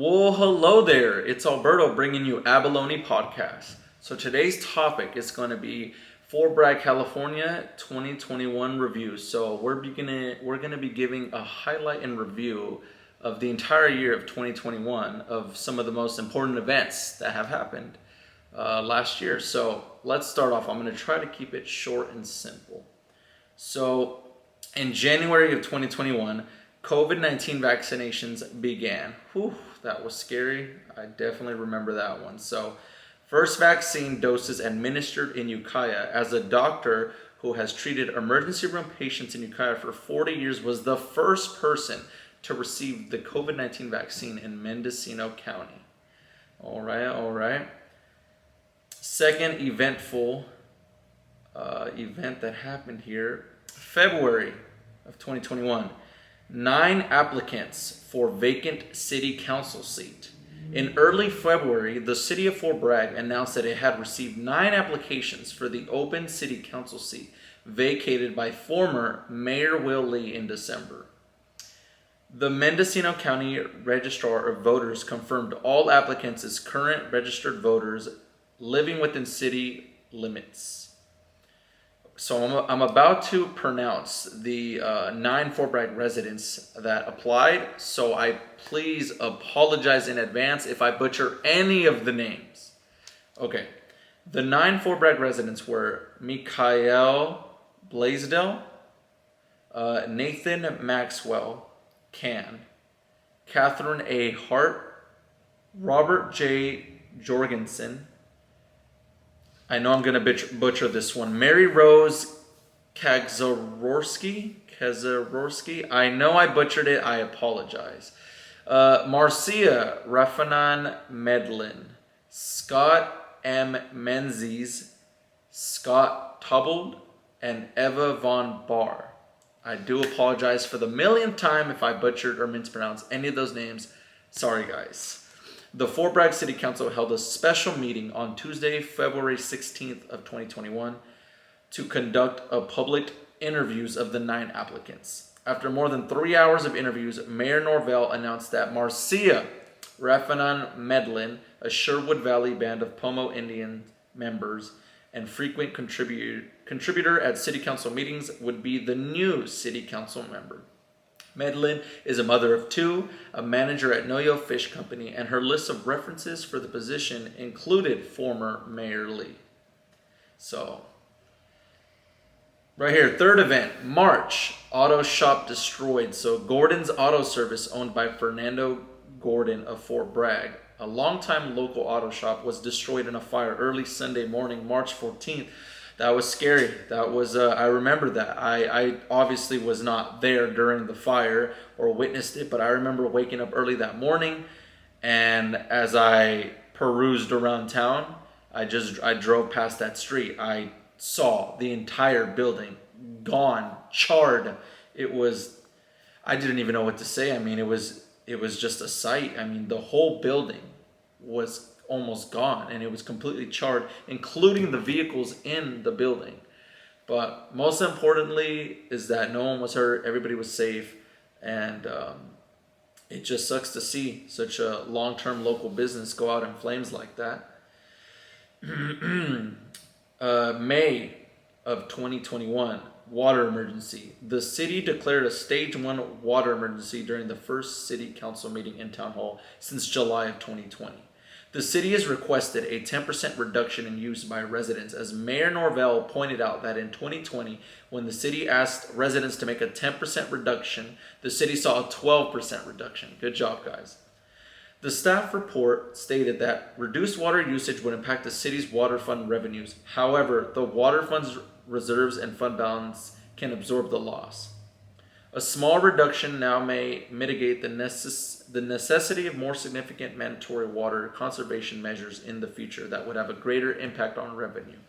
Well, hello there. It's Alberto bringing you Abalone podcast. So today's topic is going to be FortBragg, California 2021 review. So we're going to be giving a highlight and review of the entire year of 2021 of some of the most important events that have happened last year. So let's start off. I'm going to try to keep it short and simple. So in January of 2021, COVID-19 vaccinations began. Whew, that was scary. I definitely remember that one. So, first vaccine doses administered in Ukiah, as a doctor who has treated emergency room patients in Ukiah for 40 years was the first person to receive the COVID-19 vaccine in Mendocino County. All right. Second eventful event that happened here, February of 2021. 9 applicants for vacant city council seat. In early February, the city of Fort Bragg announced that it had received 9 applications for the open city council seat vacated by former Mayor Will Lee in December. The Mendocino County Registrar of Voters confirmed all applicants as current registered voters living within city limits. So I'm about to pronounce the 9 Fort Bragg residents that applied. So I please apologize in advance if I butcher any of the names. Okay. The 9 Fort Bragg residents were Mikael Blaisdell, Nathan Maxwell Can, Catherine A. Hart, Robert J. Jorgensen, I know I'm going to butcher this one, Mary Rose Kazarorski. I know I butchered it. I apologize. Marcia Rafanan Medlin, Scott M. Menzies, Scott Tubbold, and Eva Von Barr. I do apologize for the millionth time if I butchered or mispronounced any of those names. Sorry, guys. The Fort Bragg City Council held a special meeting on Tuesday, February 16th of 2021 to conduct a public interviews of the 9 applicants. After more than 3 hours of interviews, Mayor Norvell announced that Marcia Rafanan Medlin, a Sherwood Valley Band of Pomo Indian members and frequent contributor at City Council meetings, would be the new City Council member. Medlin is a mother of 2, a manager at Noyo Fish Company, and her list of references for the position included former Mayor Lee. So, right here, third event, March, auto shop destroyed. So, Gordon's Auto Service, owned by Fernando Gordon of Fort Bragg, a longtime local auto shop, was destroyed in a fire early Sunday morning, March 14th. That was scary. That was, I remember that. I obviously was not there during the fire or witnessed it, but I remember waking up early that morning, and as I perused around town, I drove past that street. I saw the entire building gone, charred. I didn't even know what to say. I mean, it was just a sight. I mean, the whole building was almost gone, and it was completely charred, including the vehicles in the building. But most importantly is that no one was hurt, everybody was safe, and it just sucks to see such a long-term local business go out in flames like that. May of 2021, water emergency. The city declared a stage 1 water emergency during the first city council meeting in Town Hall since July of 2020. The city has requested a 10% reduction in use by residents, as Mayor Norvell pointed out that in 2020, when the city asked residents to make a 10% reduction, the city saw a 12% reduction. Good job, guys. The staff report stated that reduced water usage would impact the city's water fund revenues. However, the water fund's reserves and fund balance can absorb the loss. A small reduction now may mitigate the necessity of more significant mandatory water conservation measures in the future that would have a greater impact on revenue.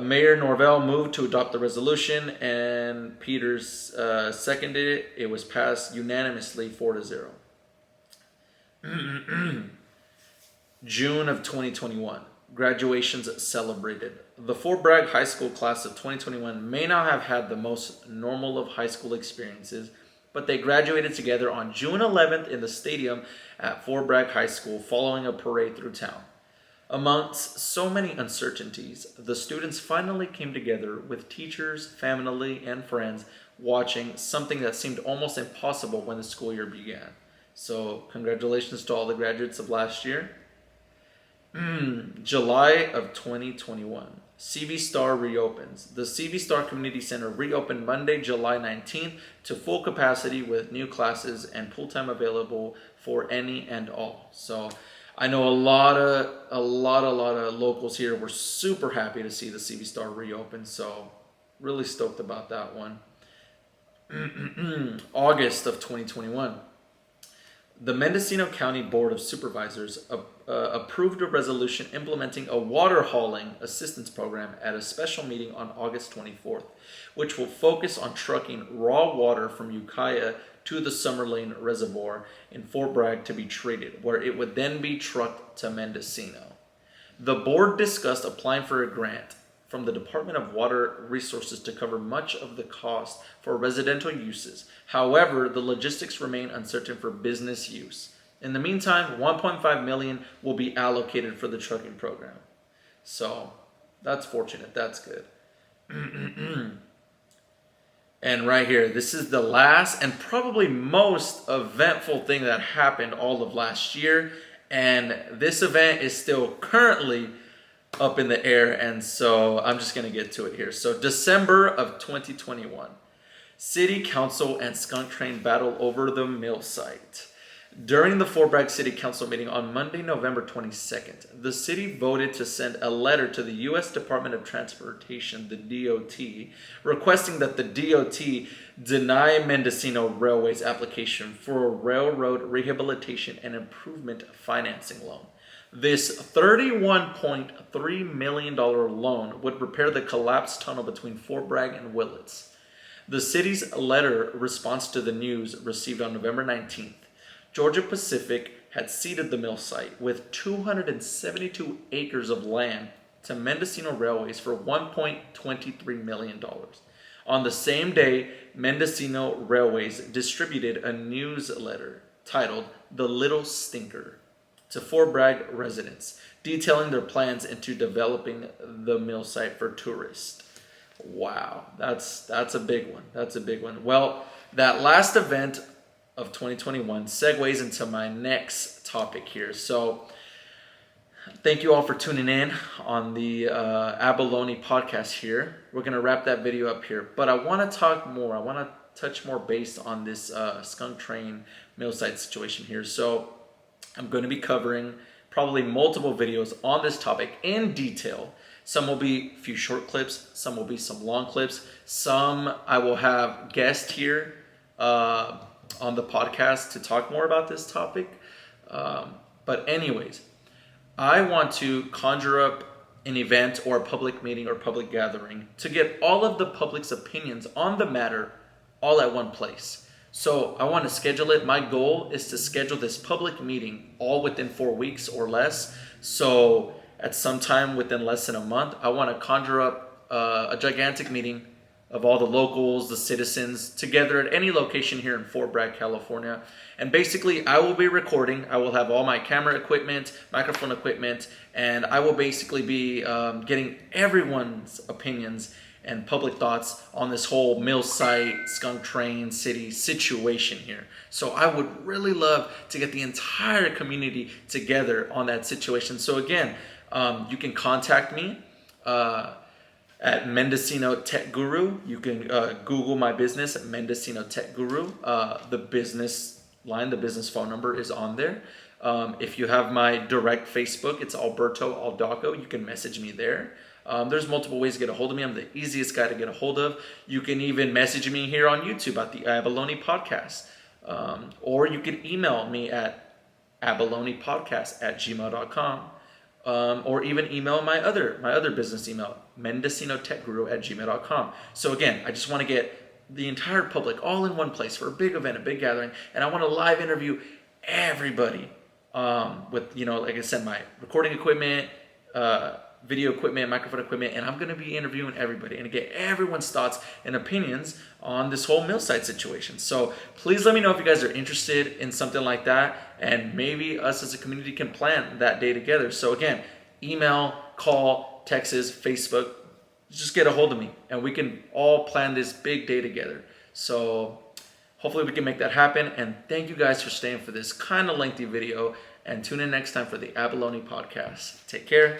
Mayor Norvell moved to adopt the resolution, and Peters seconded it. It was passed unanimously 4-0. June of 2021. Graduations celebrated. The Fort Bragg High School class of 2021 may not have had the most normal of high school experiences, but they graduated together on June 11th in the stadium at FortBragg High School following a parade through town. Amongst so many uncertainties, the students finally came together with teachers, family, and friends watching something that seemed almost impossible when the school year began. So, congratulations to all the graduates of last year. July of 2021. CV Star reopens. The CV Star Community Center reopened Monday, July 19th to full capacity with new classes and pool time available for any and all. So I know a lot of locals here were super happy to see the CV Star reopen. So really stoked about that one. August of 2021. The Mendocino County Board of Supervisors approved a resolution implementing a water hauling assistance program at a special meeting on August 24th, which will focus on trucking raw water from Ukiah to the Summer Lane Reservoir in FortBragg to be treated, where it would then be trucked to Mendocino. The board discussed applying for a grant from the Department of Water Resources to cover much of the cost for residential uses. However, the logistics remain uncertain for business use. In the meantime, $1.5 million will be allocated for the trucking program. So, that's fortunate. That's good. And right here, this is the last and probably most eventful thing that happened all of last year. And this event is still currently up in the air, and so I'm just going to get to it here. So December of 2021, City Council and Skunk Train battle over the mill site. During the FortBragg City Council meeting on Monday, November 22nd, the city voted to send a letter to the U.S. Department of Transportation, the DOT, requesting that the DOT deny Mendocino Railway's application for a railroad rehabilitation and improvement financing loan. This $31.3 million loan would repair the collapsed tunnel between FortBragg and Willits. The city's letter response to the news received on November 19th. Georgia Pacific had ceded the mill site with 272 acres of land to Mendocino Railways for $1.23 million. On the same day, Mendocino Railways distributed a newsletter titled The Little Stinker to FortBragg residents, detailing their plans into developing the mill site for tourists. Wow, that's a big one. That's a big one. Well, that last event of 2021 segues into my next topic here. So, thank you all for tuning in on the Abalone podcast here. We're going to wrap that video up here, but I want to talk more. I want to touch more based on this skunk train mill site situation here. So, I'm going to be covering probably multiple videos on this topic in detail. Some will be a few short clips. Some will be some long clips. Some I will have guests here on the podcast to talk more about this topic. But anyways, I want to conjure up an event or a public meeting or public gathering to get all of the public's opinions on the matter all at one place. So I want to schedule it. My goal is to schedule this public meeting all within 4 weeks or less. So at some time within less than a month, I want to conjure up a gigantic meeting of all the locals, the citizens, together at any location here in FortBragg, California. And basically, I will be recording. I will have all my camera equipment, microphone equipment, and I will basically be getting everyone's opinions and public thoughts on this whole mill site, skunk train city situation here. So I would really love to get the entire community together on that situation. So again, you can contact me at Mendocino Tech Guru. You can Google my business at Mendocino Tech Guru. The business line, the business phone number is on there. If you have my direct Facebook, it's Alberto Aldaco. You can message me there. There's multiple ways to get a hold of me. I'm the easiest guy to get a hold of. You can even message me here on YouTube at the Abalone Podcast. Or you can email me at abalonepodcast@gmail.com. Or even email my other business email, mendocinotechguru@gmail.com. So again, I just want to get the entire public all in one place for a big event, a big gathering, and I want to live interview everybody with, like I said, my recording equipment, video equipment, microphone equipment, and I'm going to be interviewing everybody and get everyone's thoughts and opinions on this whole mill site situation. So please let me know if you guys are interested in something like that, and maybe us as a community can plan that day together. So again, email, call, text, Facebook, just get a hold of me and we can all plan this big day together. So hopefully we can make that happen, and thank you guys for staying for this kind of lengthy video, and tune in next time for the Abalone podcast. Take care.